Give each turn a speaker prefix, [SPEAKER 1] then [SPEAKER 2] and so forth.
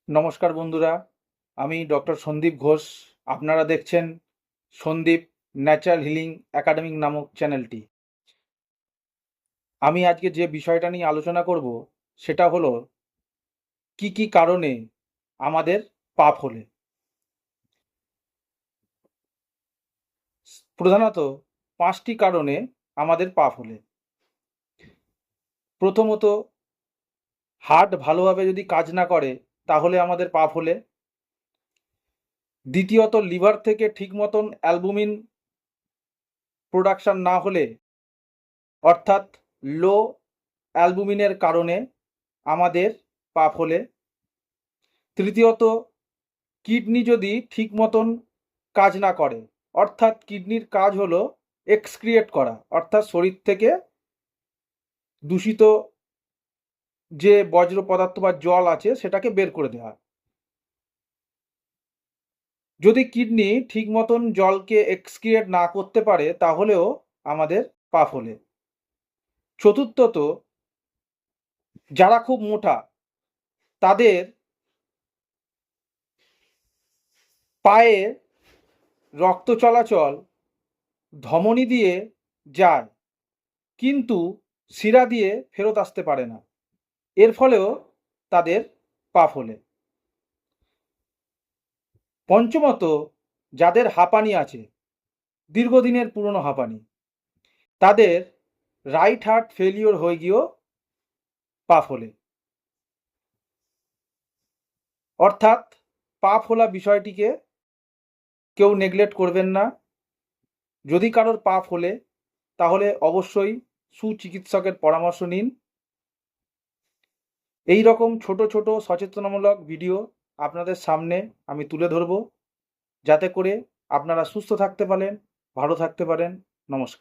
[SPEAKER 1] নমস্কার বন্ধুরা, আমি ডক্টর সন্দীপ ঘোষ। আপনারা দেখছেন সন্দীপ ন্যাচারাল হিলিং একাডেমিক নামক চ্যানেলটি। আমি আজকে যে বিষয়টা নিয়ে আলোচনা করব সেটা হলো কি কি কারণে আমাদের পা ফোলে। প্রধানত 5টি কারণে আমাদের পা ফোলে। প্রথমত, হার্ট ভালোভাবে যদি কাজ না করে তাহলে আমাদের পা ফোলে। দ্বিতীয়ত, লিভার থেকে ঠিক মতন অ্যালবুমিন প্রোডাকশন না হলে, অর্থাৎ লো অ্যালবুমিনের কারণে আমাদের পা ফোলে। তৃতীয়ত, কিডনি যদি ঠিক মতন কাজ না করে, অর্থাৎ কিডনির কাজ হলো এক্সক্রিয়েট করা, অর্থাৎ শরীর থেকে দূষিত যে বজ্র পদার্থ বা জল আছে সেটাকে বের করে দেওয়া। যদি কিডনি ঠিক মতন জলকে এক্সক্রিয়েট না করতে পারে তাহলেও আমাদের পা ফোলে। চতুর্থত, যারা খুব মোটা তাদের পায়ে রক্ত চলাচল ধমনী দিয়ে যায়, কিন্তু শিরা দিয়ে ফেরত আসতে পারে না। এর ফলেও তাদের পা ফোলে। পঞ্চমত, যাদের হাঁপানি আছে, দীর্ঘদিনের পুরনো হাঁপানি, তাদের রাইট হার্ট ফেলিওর হয়ে গিয়েও পা ফোলে। অর্থাৎ পা ফোলা বিষয়টিকে কেউ নেগলেক্ট করবেন না। যদি কারোর পা ফোলে তাহলে অবশ্যই সুচিকিৎসকের পরামর্শ নিন। এই রকম ছোট ছোট সচেতনামূলক ভিডিও আপনাদের সামনে আমি তুলে ধরব, যাতে করে আপনারা সুস্থ থাকতে পারেন, ভালো থাকতে পারেন। নমস্কার।